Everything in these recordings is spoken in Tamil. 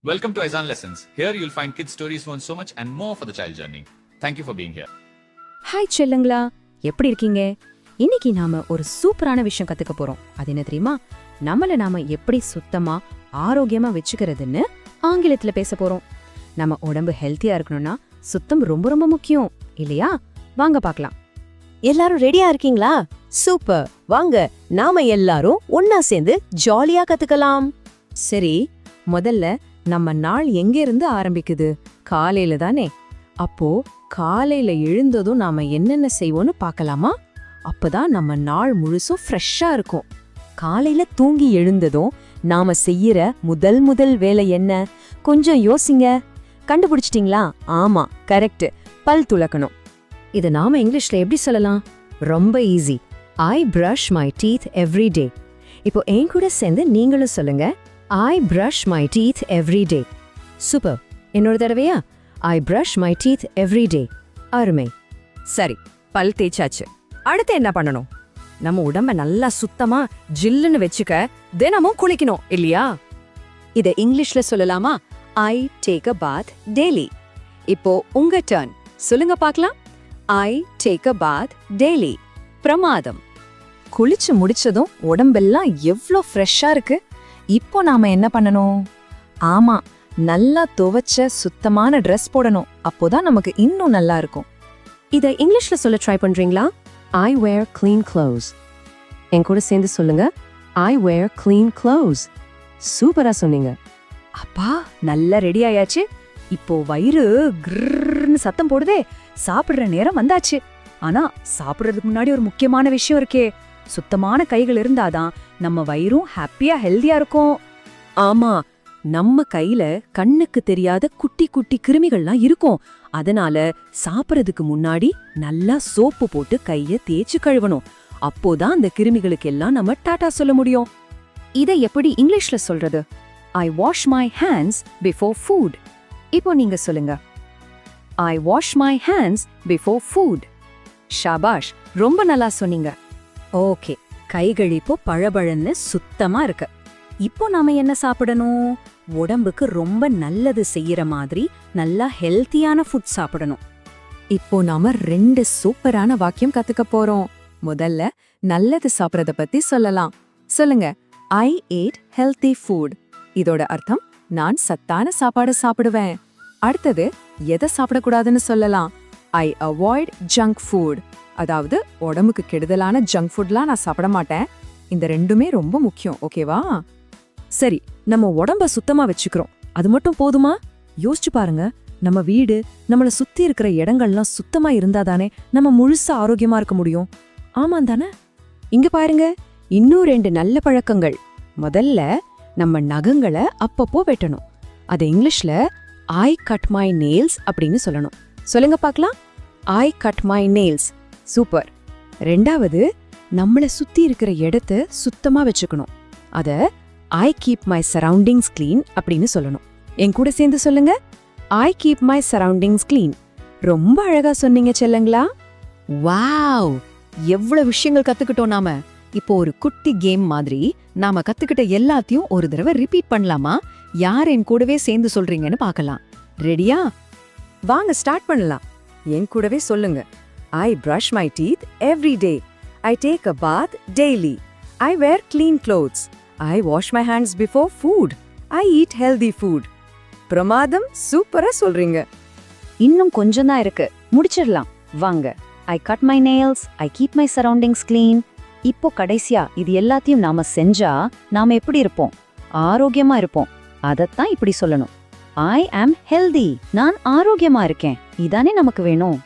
Welcome to Aizan Lessons. Here you'll find kids stories who want so much and more for the child journey. Thank you for being here. Hi செல்லுங்களா, எப்படி இருக்கீங்க? இன்னைக்கு நாம ஒரு சூப்பரான விஷயம் கத்துக்க போறோம். அது என்ன தெரியுமா? நாம எப்படி சுத்தமா ஆரோக்கியமா வச்சுக்கிறதுன்னு ஆங்கிலத்துல பேச போறோம். நம்ம உடம்பு ஹெல்த்தியா இருக்கணும்னா சுத்தம் ரொம்ப ரொம்ப முக்கியம் இல்லையா? வாங்க பார்க்கலாம். எல்லாரும் ரெடியா இருக்கீங்களா? சூப்பர். வாங்க நாம எல்லாரும் ஒன்னா சேர்ந்து ஜாலியா கத்துக்கலாம். சரி, முதல்ல நம்ம நாள் எங்க இருந்து ஆரம்பிக்குது? காலையில தானே. அப்போ காலையில எழுந்ததும் நாம என்னென்ன செய்வோம்னு பார்க்கலாமா? அப்பதான் நம்ம நாள் முழுசும் ஃப்ரெஷ்ஷா இருக்கும். காலையில தூங்கி எழுந்ததும் நாம செய்யற முதல் வேலை என்ன? கொஞ்சம் யோசிங்க. கண்டுபிடிச்சிட்டீங்களா? ஆமா, கரெக்ட், பல் துலக்கணும். இது நாம இங்கிலீஷ்ல எப்படி சொல்லலாம்? ரொம்ப easy. I brush my teeth every day. இப்போ என் கூட சேர்ந்து நீங்களும் சொல்லுங்க. I brush my teeth every day. Super. இன்னொரு தடவையா? I brush my teeth every day. அருமை. சரி, பல் தேய்ச்சாச்சு. அடுத்து என்ன பண்ணணும்? நம்ம உடம்ப நல்லா சுத்தமா ஜில்லுன்னு வச்சுக்க தினமும் குளிக்கணும் இல்லையா? இத இங்கிலீஷ்ல சொல்லலாமா? I take a bath daily. இப்போ உங்க டர்ன். சொல்லுங்க பார்க்கலாம். I take a bath daily. பிரமாதம். குளிச்சு முடிச்சதும் உடம்பெல்லாம் எவ்ளோ ஃப்ரெஷ்ஷா இருக்கு. இப்போ நாம என்ன பண்ணணும்? ஆமா, நல்லா துவைச்ச சுத்தமான ட்ரெஸ் போடணும். அப்போதான் நமக்கு இன்னும் நல்லா இருக்கும். இத இங்கிலீஷ்ல சொல்ல ட்ரை பண்றீங்களா? I wear clean clothes. என் கூட சேர்ந்து சொல்லுங்க. I wear clean clothes. சூப்பரா சொன்னீங்க. அப்பா, நல்லா ரெடி ஆயாச்சு. இப்போ வயிறு கிர்ன்னு சத்தம் போடுதே. சாப்பிடுற நேரம் வந்தாச்சு. ஆனா சாப்பிடுறதுக்கு முன்னாடி ஒரு முக்கியமான விஷயம் இருக்கே. சுத்தமான கைகள் இருந்தாதான் நம்ம வயிறும் ஹாப்பியா ஹெல்தியா இருக்கும். ஆமா, நம்ம கையில கண்ணுக்கு தெரியாத குட்டி குட்டி கிருமிகள்லாம் இருக்கும். அதனால சாப்பிடறதுக்கு முன்னாடி நல்லா சோப்பு போட்டு கைய தேய்ச்சு கழுவணும். அப்போதான் அந்த கிருமிகளுக்கு எல்லாம் நம்ம டாடா சொல்ல முடியும். இதை எப்படி இங்கிலீஷ்ல சொல்றது? I wash my hands before food. இப்போ நீங்க சொல்லுங்க. I wash my hands before food. Shahbaz, ரொம்ப நல்லா சொன்னீங்க. ஓகே, கைகள் இப்போ பழபழன்னு சுத்தமா இருக்கு. இப்போ நாம என்ன சாப்பிடணும்? உடம்புக்கு ரொம்ப நல்லது செய்யற மாதிரி நல்லா ஹெல்த்தியான ஃபுட் சாப்பிடணும். இப்போ நாம 2 சூப்பரான வாக்கியம் கத்துக்க போறோம். முதல்ல நல்லது சாப்பிடறத பத்தி சொல்லலாம். சொல்லுங்க. I ate healthy food. இதோட அர்த்தம் நான் சத்தான சாப்பாடு சாப்பிடுவேன். அடுத்தது எதை சாப்பிடக்கூடாதுன்னு சொல்லலாம். I avoid junk food. அதாவது உடம்புக்கு கெடுதலான ஜங்க் ஃபுட்லாம் நான் சாப்பிட மாட்டேன். இந்த ரெண்டுமே ரொம்ப முக்கியம், ஓகேவா? சரி, நம்ம உடம்ப சுத்தமா வச்சுக்கிறோம். அது மட்டும் போதுமா? யோசிச்சு பாருங்க. நம்ம வீடு, நம்மள சுத்தி இருக்கிற இடங்கள்லாம் சுத்தமா இருந்தாதானே நம்ம முழுசா ஆரோக்கியமா இருக்க முடியும். ஆமாம் தானே? இங்க பாருங்க, இன்னும் 2 நல்ல பழக்கங்கள். முதல்ல நம்ம நகங்களை அப்பப்போ வெட்டணும். அது இங்கிலீஷ்ல I cut my nails அப்படின்னு சொல்லணும். சொல்லுங்க பார்க்கலாம். I cut my nails. Super. ரெண்டாவது, நம்மள சுத்தி இருக்கிற இடத்த சுத்தமா வச்சுக்கணும். அத I keep my surroundings clean அப்படின்னு சொல்லணும். என் கூட சேர்ந்து சொல்லுங்க. I keep my surroundings clean. ரொம்ப அழகா சொன்னீங்க செல்லங்களா. வாவ், எவ்வளவு விஷயங்கள் கத்துக்கிட்டோம் நாம. இப்போ ஒரு குட்டி கேம் மாதிரி நாம கத்துக்கிட்ட எல்லாத்தையும் ஒரு தடவை ரிப்பீட் பண்ணலாமா? யார் என் கூடவே சேர்ந்து சொல்றீங்கன்னு பார்க்கலாம். ரெடியா? வாங்க ஸ்டார்ட் பண்ணலாம். என் கூடவே சொல்லுங்க. I brush my teeth every day. I take a bath daily. I wear clean clothes. I wash my hands before food. I eat healthy food. பிரமாதம், சூப்பரா சொல்றீங்க. இன்னும் கொஞ்சம் தான் இருக்கு, முடிச்சிடலாம். வாங்க. I cut my nails. I keep my surroundings clean. இப்போ கடைசியா இது எல்லாத்தையும் நாம செஞ்சா நாம எப்படி இருப்போம்? ஆரோக்கியமா இருப்போம். அதத்தான் இப்படி சொல்லணும். I am healthy. நான் ஆரோக்கியமா இருக்கேன். இதானே நமக்கு வேணும்.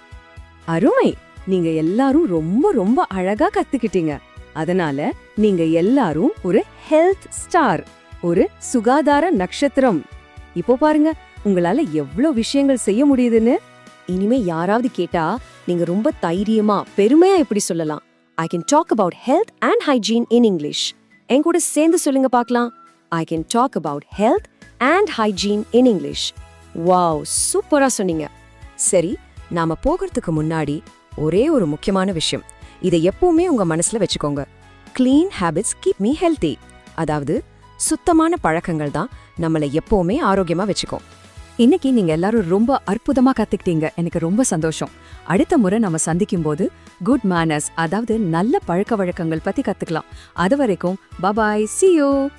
அருமை. நீங்க எல்லாரும் ரொம்ப ரொம்ப அழகா கத்துக்கிட்டீங்க. அதனால நீங்க எல்லாரும் ஒரு ஹெல்த் ஸ்டார், ஒரு சுகாதார நட்சத்திரம். இப்போ பாருங்க, உங்களால எவ்வளவு விஷயங்கள் செய்ய முடியுதுன்னு. இனிமே யாராவது கேட்டா நீங்க ரொம்ப தைரியமா பெருமையா இப்படி சொல்லலாம். I can talk about health and hygiene in English. என் கூட சேர்ந்து சொல்லுங்க பார்க்கலாம். I can talk about health and hygiene in English. Wow, சூப்பரா சொன்னீங்க. சரி, நாம போகிறதுக்கு முன்னாடி ஒரே ஒரு முக்கியமான விஷயம். இதை எப்பவுமே உங்க மனசுல வச்சுக்கோங்க. Clean habits keep me healthy. அதாவது சுத்தமான பழக்கங்கள் தான் நம்மள எப்பவுமே ஆரோக்கியமா வச்சுக்கும். இன்னைக்கு நீங்க எல்லாரும் ரொம்ப அற்புதமா கத்துக்கிட்டீங்க. எனக்கு ரொம்ப சந்தோஷம். அடுத்த முறை நம்ம சந்திக்கும் போது குட் மேனர்ஸ், அதாவது நல்ல பழக்க வழக்கங்கள் பத்தி கத்துக்கலாம். அது வரைக்கும் பபாய், see you.